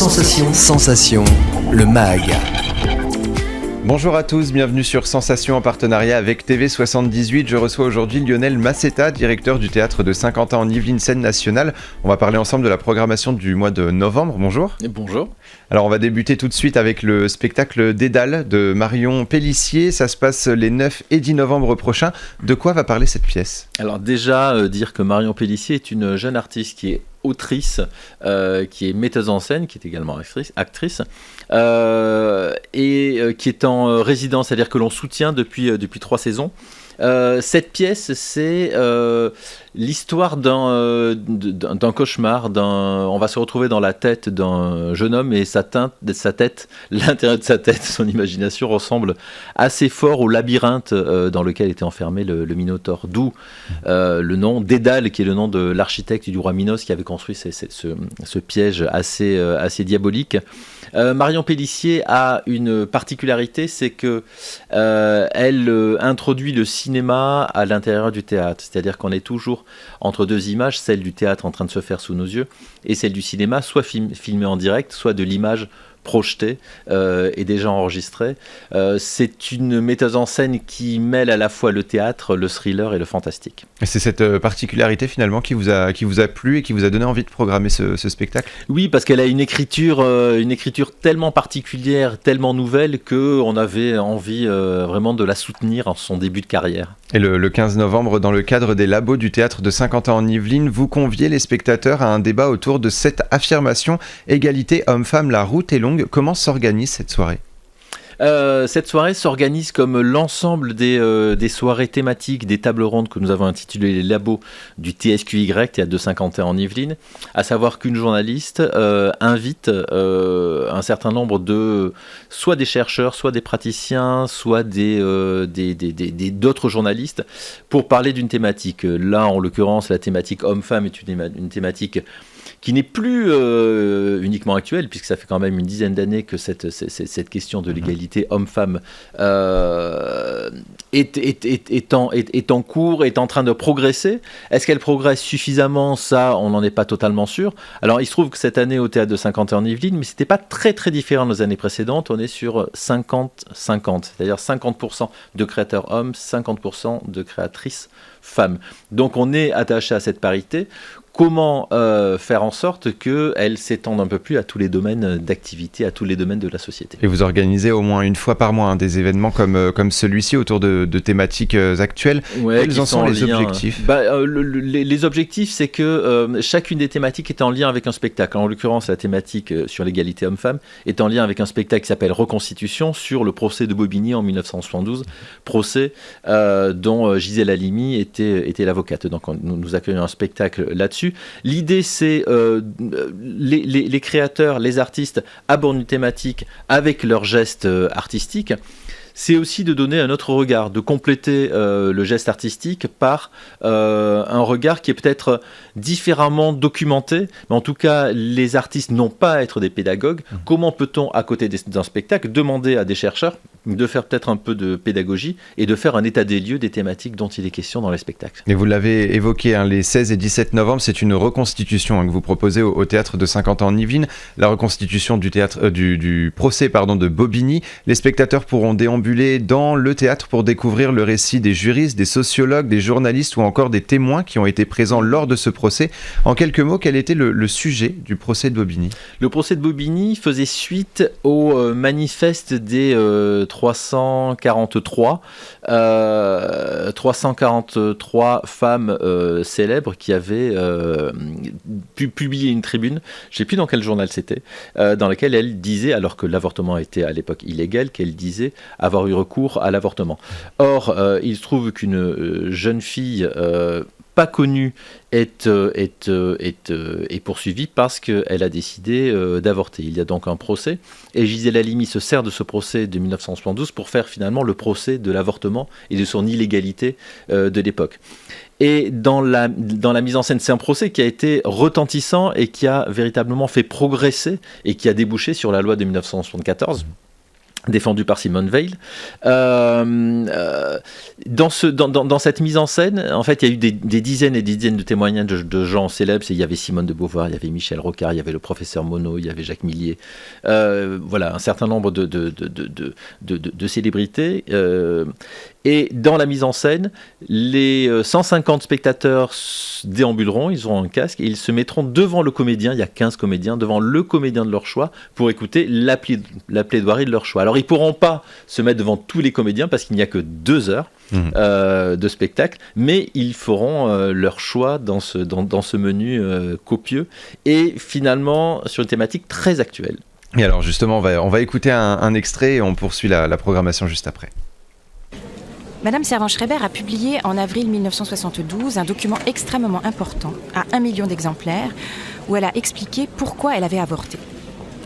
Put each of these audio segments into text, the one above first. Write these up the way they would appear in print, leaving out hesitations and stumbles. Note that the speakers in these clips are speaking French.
Sensation, le MAG. Bonjour à tous, bienvenue sur Sensation en partenariat avec TV78. Je reçois aujourd'hui Lionel Massetta, directeur du théâtre de Saint-Quentin en Yvelines scène nationale. On va parler ensemble de la programmation du mois de novembre. Bonjour. Et bonjour. Alors on va débuter tout de suite avec le spectacle Dédale de Marion Pélissier. Ça se passe les 9 et 10 novembre prochains. De quoi va parler cette pièce ? Alors déjà, dire que Marion Pélissier est une jeune artiste qui est autrice, qui est metteuse en scène, qui est également actrice, et qui est en résidence, c'est-à-dire que l'on soutient depuis 3 saisons. Cette pièce, c'est l'histoire d'un cauchemar. On va se retrouver dans la tête d'un jeune homme et l'intérieur de sa tête, son imagination ressemble assez fort au labyrinthe dans lequel était enfermé le Minotaure. D'où le nom Dédale, qui est le nom de l'architecte du roi Minos qui avait construit ce piège assez diabolique. Marion Pélissier a une particularité, c'est que elle introduit le cinéma à l'intérieur du théâtre, c'est-à-dire qu'on est toujours entre deux images, celle du théâtre en train de se faire sous nos yeux et celle du cinéma, soit filmée en direct, soit de l'image projetée et déjà enregistrée. C'est une metteuse en scène qui mêle à la fois le théâtre, le thriller et le fantastique. Et c'est cette particularité finalement qui vous a plu et qui vous a donné envie de programmer ce spectacle ? Oui, parce qu'elle a une écriture tellement particulière, tellement nouvelle qu'on avait envie vraiment de la soutenir en son début de carrière. Et le 15 novembre, dans le cadre des labos du théâtre de Saint-Quentin en Yvelines, vous conviez les spectateurs à un débat autour de cette affirmation « Égalité homme-femme, la route est longue ». Comment s'organise cette soirée ? Cette soirée s'organise comme l'ensemble des soirées thématiques, des tables rondes que nous avons intitulées les labos du TSQY, Théâtre de Saint-Quentin en Yvelines, à savoir qu'une journaliste invite un certain nombre soit des chercheurs, soit des praticiens, soit d'autres journalistes pour parler d'une thématique. Là, en l'occurrence, la thématique homme-femme est une thématique qui n'est plus uniquement actuelle, puisque ça fait quand même une dizaine d'années que cette question de l'égalité homme-femme est en cours, est en train de progresser. Est-ce qu'elle progresse suffisamment ? Ça, on n'en est pas totalement sûr. Alors, il se trouve que cette année, au Théâtre de Saint-Quentin en Yvelines, mais ce n'était pas très, très différent des années précédentes. On est sur 50-50, c'est-à-dire 50% de créateurs hommes, 50% de créatrices femmes. Donc, on est attaché à cette parité. Comment faire en sorte qu'elle s'étende un peu plus à tous les domaines d'activité, à tous les domaines de la société. Et vous organisez au moins une fois par mois des événements comme celui-ci autour de thématiques actuelles. Quels en sont les objectifs ? Les objectifs, c'est que chacune des thématiques est en lien avec un spectacle. En l'occurrence, la thématique sur l'égalité homme-femme est en lien avec un spectacle qui s'appelle Reconstitution sur le procès de Bobigny en 1972, procès dont Gisèle Halimi était l'avocate. Donc nous accueillons un spectacle là-dessus. L'idée, c'est les créateurs, les artistes abordent une thématique avec leurs gestes artistiques. C'est aussi de donner un autre regard, de compléter le geste artistique par un regard qui est peut-être différemment documenté, mais en tout cas, les artistes n'ont pas à être des pédagogues. Comment peut-on, à côté d'un spectacle, demander à des chercheurs de faire peut-être un peu de pédagogie et de faire un état des lieux des thématiques dont il est question dans les spectacles. Et vous l'avez évoqué, les 16 et 17 novembre, c'est une reconstitution que vous proposez au théâtre de Saint-Quentin en Yvelines, la reconstitution du procès de Bobigny. Les spectateurs pourront déambuler dans le théâtre pour découvrir le récit des juristes, des sociologues, des journalistes ou encore des témoins qui ont été présents lors de ce procès. En quelques mots, quel était le sujet du procès de Bobigny ? Le procès de Bobigny faisait suite au manifeste des 343 femmes célèbres qui avaient publié une tribune, je ne sais plus dans quel journal c'était, dans laquelle elle disait, alors que l'avortement était à l'époque illégal, qu'elle disait avoir eu recours à l'avortement. Or, il se trouve qu'une jeune fille pas connue est poursuivie parce qu'elle a décidé d'avorter. Il y a donc un procès et Gisèle Halimi se sert de ce procès de 1972 pour faire finalement le procès de l'avortement et de son illégalité de l'époque. Et dans la mise en scène, c'est un procès qui a été retentissant et qui a véritablement fait progresser et qui a débouché sur la loi de 1974. défendu par Simone Weil. Dans cette mise en scène, en fait, il y a eu des dizaines et des dizaines de témoignages de gens célèbres. Il y avait Simone de Beauvoir, il y avait Michel Rocard, il y avait le professeur Monod, il y avait Jacques Millier. Voilà, un certain nombre de célébrités. Et dans la mise en scène, les 150 spectateurs déambuleront, ils auront un casque, et ils se mettront devant le comédien, il y a 15 comédiens, devant le comédien de leur choix, pour écouter la plaidoirie de leur choix. Alors ils ne pourront pas se mettre devant tous les comédiens, parce qu'il n'y a que 2 heures de spectacle, mais ils feront leur choix dans ce menu copieux, et finalement sur une thématique très actuelle. Et alors justement, on va écouter un extrait et on poursuit la programmation juste après. Madame Servan-Schreiber a publié en avril 1972 un document extrêmement important, à 1 million d'exemplaires, où elle a expliqué pourquoi elle avait avorté.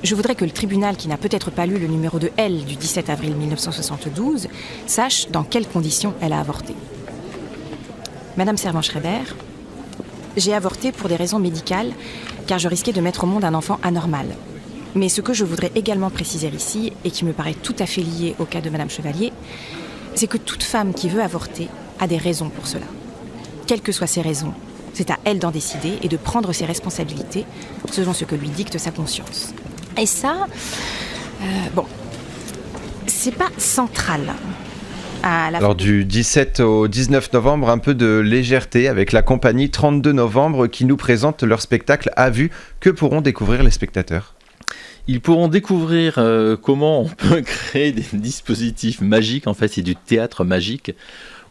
Je voudrais que le tribunal, qui n'a peut-être pas lu le numéro de L du 17 avril 1972, sache dans quelles conditions elle a avorté. Madame Servan-Schreiber, j'ai avorté pour des raisons médicales, car je risquais de mettre au monde un enfant anormal. Mais ce que je voudrais également préciser ici, et qui me paraît tout à fait lié au cas de Madame Chevalier, c'est que toute femme qui veut avorter a des raisons pour cela. Quelles que soient ces raisons, c'est à elle d'en décider et de prendre ses responsabilités selon ce que lui dicte sa conscience. Et ça, c'est pas central. Alors du 17 au 19 novembre, un peu de légèreté avec la compagnie 32 novembre qui nous présente leur spectacle à vue. Que pourront découvrir les spectateurs ? Ils pourront découvrir comment on peut créer des dispositifs magiques. En fait, c'est du théâtre magique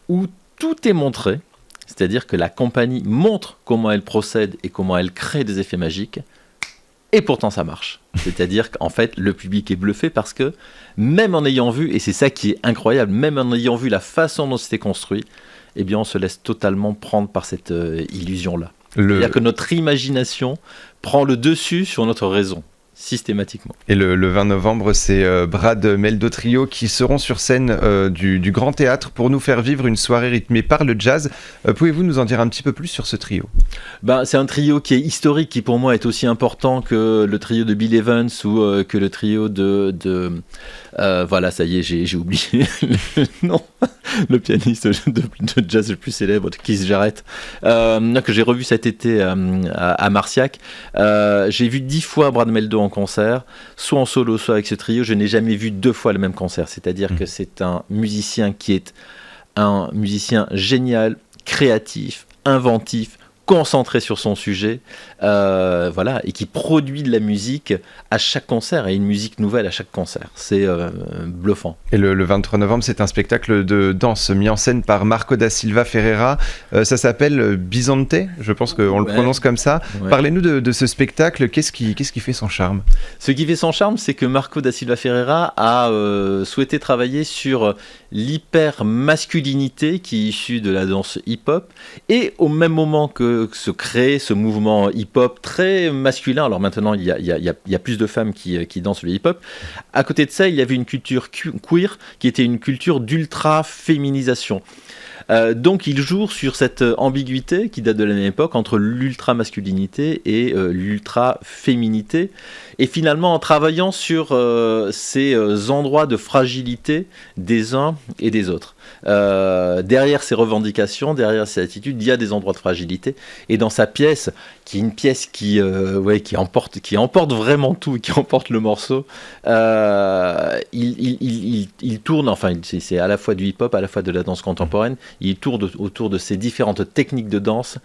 où tout est montré. C'est-à-dire que la compagnie montre comment elle procède et comment elle crée des effets magiques. Et pourtant, ça marche. C'est-à-dire qu'en fait, le public est bluffé parce que même en ayant vu, et c'est ça qui est incroyable, même en ayant vu la façon dont c'était construit, eh bien, on se laisse totalement prendre par cette illusion-là. C'est-à-dire que notre imagination prend le dessus sur notre raison. Systématiquement. Et le 20 novembre, c'est Brad Meldo Trio qui seront sur scène du Grand Théâtre pour nous faire vivre une soirée rythmée par le jazz. Pouvez-vous nous en dire un petit peu plus sur ce trio ? C'est un trio qui est historique, qui pour moi est aussi important que le trio de Bill Evans ou que le trio voilà, ça y est, j'ai oublié le nom. Le pianiste de jazz le plus célèbre, Keith Jarrett, que j'ai revu cet été à Marciac. J'ai vu 10 fois Brad Meldo en concert, soit en solo, soit avec ce trio. Je n'ai jamais vu 2 fois le même concert. C'est-à-dire que c'est un musicien qui est un musicien génial, créatif, inventif, concentré sur son sujet, voilà, et qui produit de la musique à chaque concert, et une musique nouvelle à chaque concert. C'est bluffant. Et le 23 novembre, c'est un spectacle de danse mis en scène par Marco da Silva Ferreira. Ça s'appelle Bisonte, je pense qu'on le prononce comme ça. Ouais. Parlez-nous de ce spectacle. Qu'est-ce qui fait son charme ? Ce qui fait son charme, c'est que Marco da Silva Ferreira a souhaité travailler sur l'hyper-masculinité qui est issue de la danse hip-hop, et au même moment que se crée ce mouvement hip-hop très masculin. Alors maintenant, il y a plus de femmes qui dansent le hip-hop. À côté de ça, il y avait une culture queer qui était une culture d'ultra-féminisation. Donc il joue sur cette ambiguïté qui date de la même époque entre l'ultra-masculinité et l'ultra-féminité. Et finalement, en travaillant sur ces endroits de fragilité des uns et des autres. Derrière ces revendications, derrière ces attitudes, il y a des endroits de fragilité. Et dans sa pièce, qui est une pièce qui emporte vraiment tout, qui emporte le morceau, il tourne, enfin c'est à la fois du hip-hop, à la fois de la danse contemporaine, il tourne autour de ces différentes techniques de danse.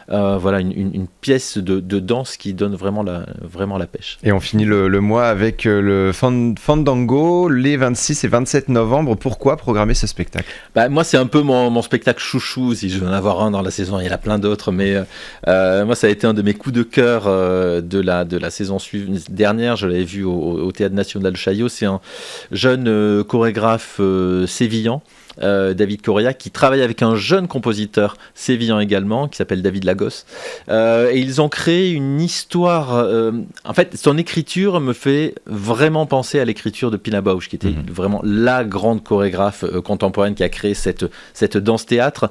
Voilà une pièce de danse qui donne vraiment la pêche. Et on finit le mois avec le Fandango les 26 et 27 novembre. Pourquoi programmer ce spectacle ? Moi, c'est un peu mon spectacle chouchou, si je veux en avoir un dans la saison. Il y en a plein d'autres, mais moi, ça a été un de mes coups de cœur de la saison dernière. Je l'avais vu au Théâtre National de Chaillot. C'est un jeune chorégraphe sévillan David Correa, qui travaille avec un jeune compositeur sévillan également, qui s'appelle David Lagos. Et ils ont créé une histoire. En fait, son écriture me fait vraiment penser à l'écriture de Pina Bausch, qui était vraiment la grande chorégraphe contemporaine qui a créé cette danse-théâtre.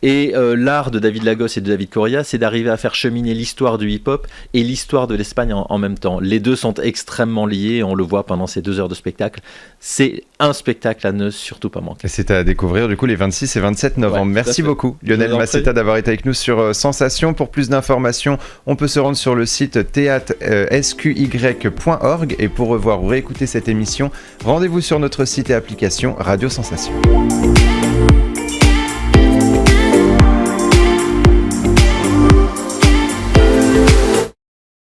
Et l'art de David Lagos et de David Correa, c'est d'arriver à faire cheminer l'histoire du hip-hop et l'histoire de l'Espagne en même temps. Les deux sont extrêmement liés, on le voit pendant ces 2 heures de spectacle. C'est un spectacle à ne surtout pas manquer. Et c'est à découvrir du coup les 26 et 27 novembre. Ouais, merci beaucoup Lionel Massetta d'avoir été avec nous sur Sensation. Pour plus d'informations, on peut se rendre sur le site théâtre-sqy.org et pour revoir ou réécouter cette émission, rendez-vous sur notre site et application Radio Sensation.